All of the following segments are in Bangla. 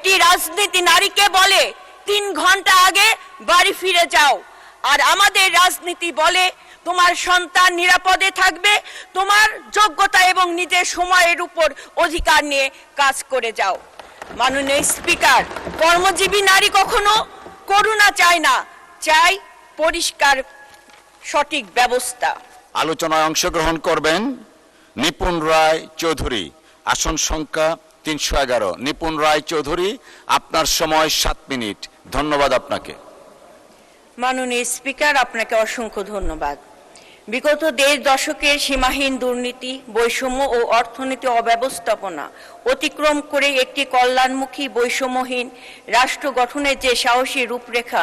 একটি রাজনীতি নারীকে বলে 3 ঘন্টা আগে বাড়ি ফিরে যাও, আর আমাদের রাজনীতি বলে তোমার সন্তান নিরাপদে থাকবে, তোমার যোগ্যতা এবং নিজের সময়ের উপর অধিকার নিয়ে কাজ করে যাও। মাননীয় স্পিকার, কর্মজীবী নারী কখনো করুণা চায় না, চাই পরিষ্কার সঠিক ব্যবস্থা। আলোচনায় অংশগ্রহণ করবেন নিপুণ রায় চৌধুরী, আসন সংখ্যা 311। নিপুণ রায় চৌধুরী, আপনার সময় 7 মিনিট। ধন্যবাদ আপনাকে। মাননীয় স্পিকার, আপনাকে অসংখ্য ধন্যবাদ। বিগত 1.5 দশকের সীমাহীন দুর্নীতি, বৈষম্য ও অর্থনীতি অব্যবস্থাপনা অতিক্রম করে একটি কল্যাণমুখী বৈষম্যহীন রাষ্ট্র গঠনের যে সাহসী রূপরেখা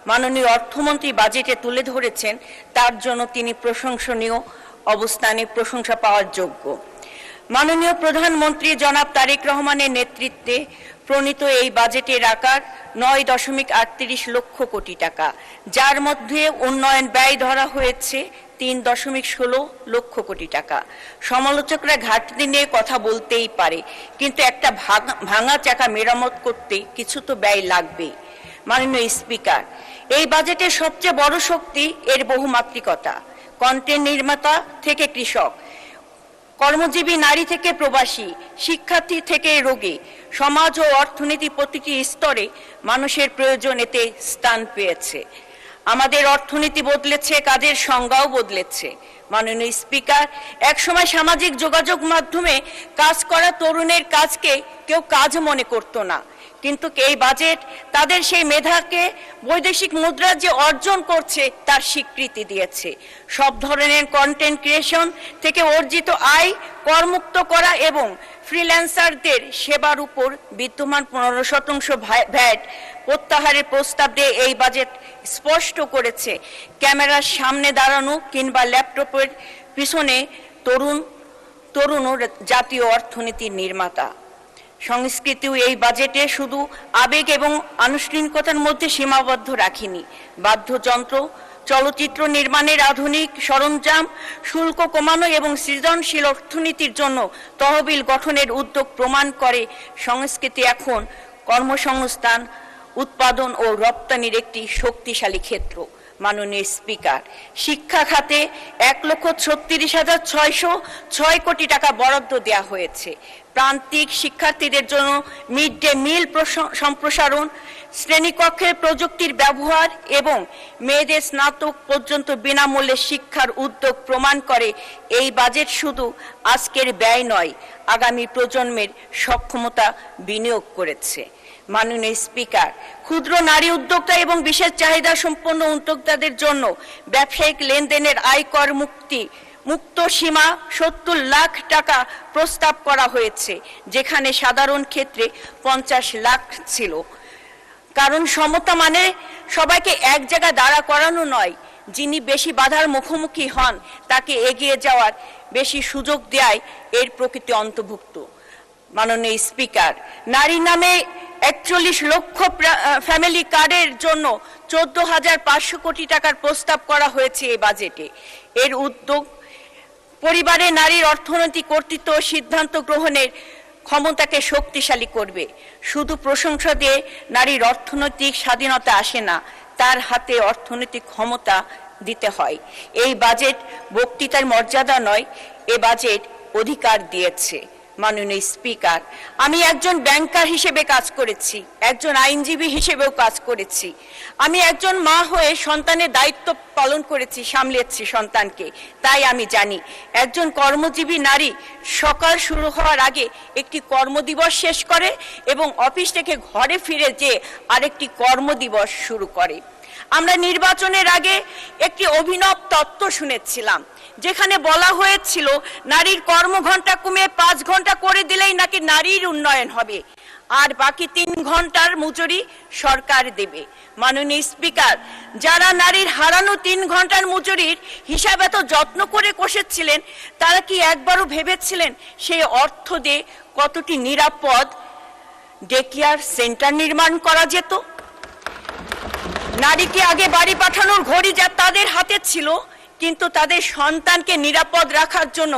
মাননীয় অর্থমন্ত্রী বাজেটে তুলে ধরেছেন, তার জন্য তিনি প্রশংসনীয় অবস্থানে প্রশংসা পাওয়ার যোগ্য। মাননীয় প্রধানমন্ত্রী জনাব তারেক রহমানের নেতৃত্বে প্রণীত এই বাজেটের আকার 9.38 লক্ষ কোটি টাকা, যার মধ্যে উন্নয়ন ব্যয় ধরা হয়েছে 3.16 লক্ষ কোটি টাকা। সমালোচকরা ঘাটতি নিয়ে কথা বলতেই পারে, কিন্তু একটা ভাঙা চাকা মেরামত করতে কিছু তো ব্যয় লাগবেই। মাননীয় স্পিকার, এই বাজেটের সবচেয়ে বড় শক্তি এর বহুমাত্রিকতা। কন্টেন্ট নির্মাতা থেকে কৃষক, কর্মজীবী নারী থেকে প্রবাসী, শিক্ষার্থী থেকে রোগী, সমাজ ও অর্থনীতি প্রতিটি স্তরে মানুষের প্রয়োজন এতে স্থান পেয়েছে। আমাদের অর্থনীতি বদলেছে, কাজের সংজ্ঞাও বদলেছে। মাননীয় স্পিকার, একসময় সামাজিক যোগাযোগ মাধ্যমে কাজ করা তরুণের কাজকে কেউ কাজ মনে করত না, কিন্তু এই বাজেট তাদের সেই মেধাকে বৈদেশিক মুদ্রা যে অর্জন করছে তার স্বীকৃতি দিয়েছে। সব ধরনের কন্টেন্ট ক্রিয়েশন থেকে অর্জিত আয় করমুক্ত করা এবং ফ্রিল্যান্সারদের সেবার উপর বিদ্যমান 15% ভ্যাট প্রত্যাহারের প্রস্তাব দিয়ে এই বাজেট স্পষ্ট করেছে ক্যামেরার সামনে দাঁড়ানো কিংবা ল্যাপটপের পিছনে তরুণ জাতীয় অর্থনীতির নির্মাতা। সংস্কৃতিও এই বাজেটে শুধু আবেগ এবং আনুষ্ঠানিকতার মধ্যে সীমাবদ্ধ রাখেনি। বাদ্যযন্ত্র, চলচ্চিত্র নির্মাণের আধুনিক সরঞ্জাম, শুল্ক কমানো এবং সৃজনশীল অর্থনীতির জন্য তহবিল গঠনের উদ্যোগ প্রমাণ করে সংস্কৃতি এখন কর্মসংস্থান, উৎপাদন ও রপ্তানির একটি শক্তিশালী ক্ষেত্র। মাননীয় স্পিকার, শিক্ষা খাতে 1,36,606 কোটি টাকা বরাদ্দ দেওয়া হয়েছে। প্রান্তিক শিক্ষার্থীদের জন্য মিড ডে মিল সম্প্রসারণ, শ্রেণীকক্ষে প্রযুক্তির ব্যবহার এবং মেয়েদের স্নাতক পর্যন্ত বিনামূল্যে শিক্ষার উদ্যোগ প্রমাণ করে এই বাজেট শুধু আজকের ব্যয় নয়, আগামী প্রজন্মের সক্ষমতা বিনিয়োগ করেছে। মাননীয় স্পিকার, ক্ষুদ্র নারী উদ্যোক্তা এবং বিশেষ চাহিদা সম্পন্ন উদ্যোক্তাদের জন্য ব্যবসায়িক লেনদেনের আয়কর মুক্ত সীমা 70 লাখ টাকা প্রস্তাব করা হয়েছে, যেখানে সাধারণ ক্ষেত্রে 50 লাখ ছিল। কারণ সমতা মানে সবাইকে এক জায়গায় দাঁড়া করানো নয়, যিনি বেশি বাধার মুখোমুখি হন তাকে এগিয়ে যাওয়ার বেশি সুযোগ দেয় এর প্রকৃতি অন্তর্ভুক্ত। মাননীয় স্পিকার, নারী নামে 41 লক্ষ ফ্যামিলি কার্ডের জন্য 14,500 কোটি টাকার প্রস্তাব করা হয়েছে এই বাজেটে। এর উদ্যোগ পরিবারে নারীর অর্থনৈতিক কর্তৃত্ব ও সিদ্ধান্ত গ্রহণের ক্ষমতাকে শক্তিশালী করবে। শুধু প্রশংসা দিয়ে নারীর অর্থনৈতিক স্বাধীনতা আসে না, তার হাতে অর্থনৈতিক ক্ষমতা দিতে হয়। এই বাজেট বক্তৃতার মর্যাদা নয়, এ বাজেট অধিকার দিয়েছে। মাননীয় স্পিকার, আমি একজন ব্যাংকার হিসেবে কাজ করেছি, একজন আইনজীবী হিসেবেও কাজ করেছি, আমি একজন মা হয়ে সন্তানের দায়িত্ব পালন করেছি, সামলেছি সন্তানকে। তাই আমি জানি একজন কর্মজীবী নারী সকাল শুরু হওয়ার আগে একটি কর্মদিবস শেষ করে এবং অফিস থেকে ঘরে ফিরে যেয়ে আরেকটি কর্মদিবস শুরু করে। আমরা নির্বাচনের আগে একটি অভিনব তত্ত্ব শুনেছিলাম, যেখানে বলা হয়েছিল নারীর কর্মঘণ্টা কমিয়ে 5 ঘন্টা করে দিলেই নাকি নারীর উন্নয়ন হবে, আর বাকি 3 ঘন্টার মজুরি সরকার দেবে। মাননীয় স্পিকার, যারা নারীর হারানো 3 ঘন্টার মজুরির হিসাব এত যত্ন করে কষেছিলেন, তারা কি একবারও ভেবেছিলেন সেই অর্থ দিয়ে কতটি নিরাপদ ডে কেয়ার সেন্টার নির্মাণ করা যেত? নারীকে আগে বাড়ি পাঠানোর ঘড়ি যা তাদের হাতে ছিল, কিন্তু তাদের সন্তানকে নিরাপদ রাখার জন্য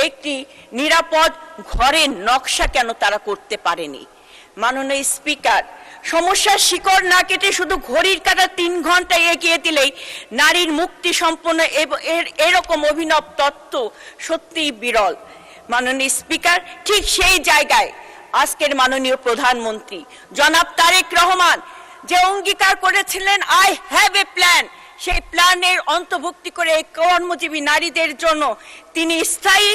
একটি নিরাপদ ঘরের নকশা কেন তারা করতে পারেনি? মাননীয় স্পিকার, সমস্যার শিকড় না কেটে শুধু ঘড়ির কাঁটা 3 ঘন্টা এগিয়ে দিলেই নারীর মুক্তি সম্পন্ন এরকম অভিনব তত্ত্ব সত্যিই বিরল। মাননীয় স্পিকার, ঠিক সেই জায়গায় আজকের মাননীয় প্রধানমন্ত্রী জনাব তারেক রহমান যে অঙ্গীকার করেছিলেন আই হ্যাভ এ প্ল্যান, সেই প্ল্যানের অন্তর্ভুক্তি করে কর্মজীবী নারীদের জন্য তিনি স্থায়ী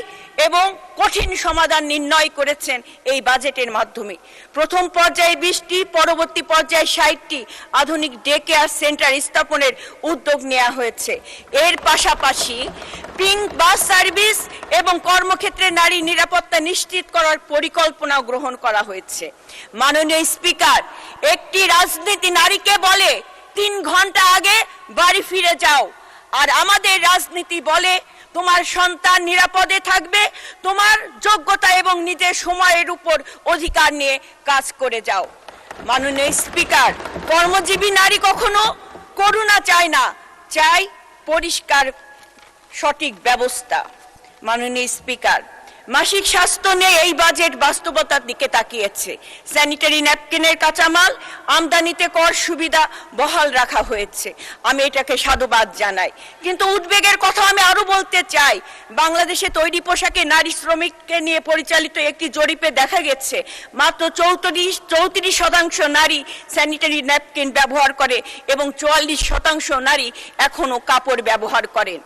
এবং কঠিন সমাধান নির্ণয় করেছেন এই বাজেটের মাধ্যমে। প্রথম পর্যায়ে 20টি, পরবর্তী পর্যায়ে 60টি আধুনিক ডে কেয়ার সেন্টার স্থাপনের উদ্যোগ নেওয়া হয়েছে। এর পাশাপাশি পিঙ্ক বাস সার্ভিস এবং কর্মক্ষেত্রে নারী নিরাপত্তা নিশ্চিত করার পরিকল্পনা গ্রহণ করা হয়েছে। মাননীয় স্পিকার, একটি রাজনীতি নারীকে বলে 3 ঘন্টা আগে বাড়ি ফিরে যাও, আর আমাদের রাজনীতি বলে তোমার সন্তান নিরাপদে থাকবে, তোমার যোগ্যতা এবং নিজের সময়ের উপর অধিকার নিয়ে কাজ করে যাও। মাননীয় স্পিকার, কর্মজীবী নারী কখনো করুণা চায় না, চায় পরিষ্কার সঠিক ব্যবস্থা। মাননীয় স্পিকার, মাসিক স্বাস্থ্য নিয়ে এই বাজেট বাস্তবতার দিকে তাকিয়েছে। স্যানিটারি ন্যাপকিনের কাঁচামাল আমদানিতে কর সুবিধা বহাল রাখা হয়েছে, আমি এটাকে সাধুবাদ জানাই। কিন্তু উদ্বেগের কথা আমি আরো বলতে চাই। বাংলাদেশে তৈরি পোশাকে নারী শ্রমিককে নিয়ে পরিচালিত একটি জরিপে দেখা গেছে মাত্র 34% নারী স্যানিটারি ন্যাপকিন ব্যবহার করে এবং 44% নারী এখনো কাপড় ব্যবহার করেন।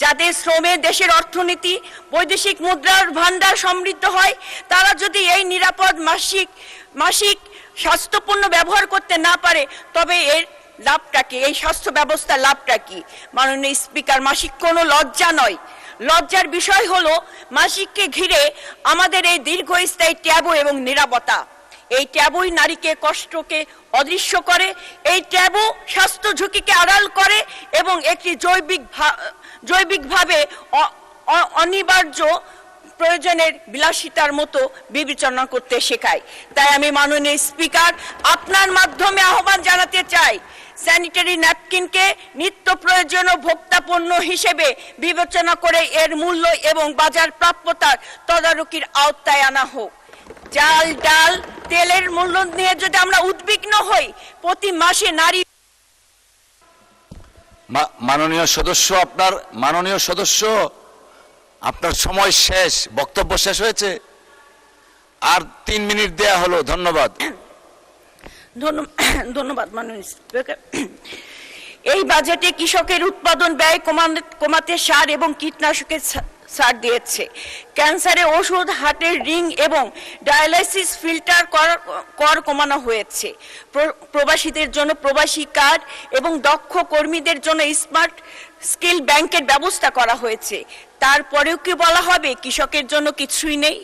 যাদের শ্রমে দেশের অর্থনীতি, বৈদেশিক মুদ্রার ভান্ডার সমৃদ্ধ হয়, তারা যদি এই নিরাপদ মাসিক স্বাস্থ্যপূর্ণ ব্যবহার করতে না পারে, তবে এর লাভটা কি? এই স্বাস্থ্য ব্যবস্থার লাভটা কি? মাননীয় স্পিকার, মাসিক কোনো লজ্জা নয়। লজ্জার বিষয় হলো মাসিককে ঘিরে আমাদের এই দীর্ঘস্থায়ী ট্যাবু এবং নীরবতা। এই ট্যাবুই নারীকে কষ্টকে অদৃশ্য করে, এই ট্যাবু স্বাস্থ্য ঝুঁকিকে আড়াল করে এবং একটি জৈবিকভাবে অনিবার্য প্রয়োজনের বিলাসিতার মতো বিবেচনা করতে শেখায়। তাই আমি মাননীয় স্পিকার, আপনার মাধ্যমে আহ্বান জানাতে চাই, স্যানিটারি ন্যাপকিনকে নিত্য প্রয়োজনীয় ভোক্তা পণ্য হিসেবে বিবেচনা করে এর মূল্য এবং বাজার প্রাপ্যতার তদারকির আওতায় আনা হোক। চাল, ডাল, তেলের মূল্য নিয়ে যদি আমরা উদ্বিগ্ন হই, প্রতি মাসে নারী। মাননীয় সদস্য, আপনার সময় শেষ, বক্তব্য শেষ হয়েছে, আর 3 মিনিট দেয়া হলো। ধন্যবাদ। ধন্যবাদ মাননীয় স্পিকার। এই বাজেটে কৃষকের উৎপাদন ব্যয় কমাতে সার এবং কীটনাশকের ছাড় দিয়েছে। ক্যান্সারে ওষুধ, হার্টের রিং এবং ডায়ালাইসিস ফিল্টার কর কমানো হয়েছে। প্রবাসীদের জন্য প্রবাসী কার্ড এবং দক্ষ কর্মীদের জন্য স্মার্ট স্কিল ব্যাংকের ব্যবস্থা করা হয়েছে। তারপরেও কি বলা হবে কৃষকের জন্য কিছুই নেই,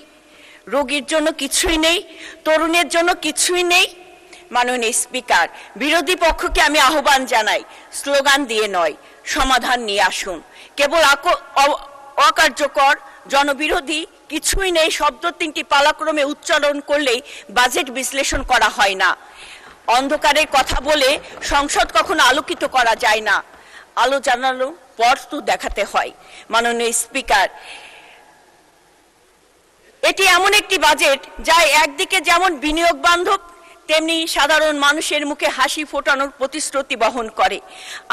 রোগীর জন্য কিছুই নেই, তরুণের জন্য কিছুই নেই? মাননীয় স্পিকার, বিরোধী পক্ষকে আমি আহ্বান জানাই, স্লোগান দিয়ে নয়, সমাধান নিয়ে আসুন। কেবল অকার্যকর, জনবিরোধী, কিছুই নেই শব্দ 3টি পালাক্রমে উচ্চারণ করলেই বাজেট বিশ্লেষণ করা হয় না। অন্ধকারের কথা বলে সংসদ কখনো আলোকিত করা যায় না, আলো জানালো পথ তো দেখাতে হয়। মাননীয় স্পিকার, এটি এমন একটি বাজেট যা একদিকে যেমন বিনিয়োগ বান্ধব, তেমনি সাধারণ মানুষের মুখে হাসি ফোটানোর প্রতিশ্রুতি বহন করে।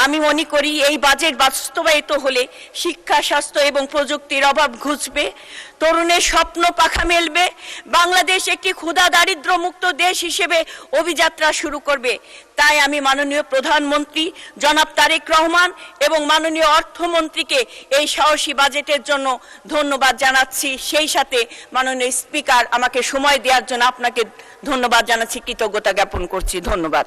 আমি মনে করি এই বাজেট বাস্তবায়িত হলে শিক্ষা, স্বাস্থ্য এবং প্রযুক্তির অভাব ঘুচবে, তরুণের স্বপ্ন পাখা মেলবে, বাংলাদেশ একটি ক্ষুধা দারিদ্র মুক্ত দেশ হিসেবে অভিযাত্রা শুরু করবে। তাই আমি মাননীয় প্রধানমন্ত্রী জনাব তারেক রহমান এবং মাননীয় অর্থমন্ত্রীকে এই সাহসী বাজেটের জন্য ধন্যবাদ জানাচ্ছি। সেই সাথে মাননীয় স্পিকার, আমাকে সময় দেওয়ার জন্য আপনাকে ধন্যবাদ জানাচ্ছি, কৃতজ্ঞতা জ্ঞাপন করছি। ধন্যবাদ।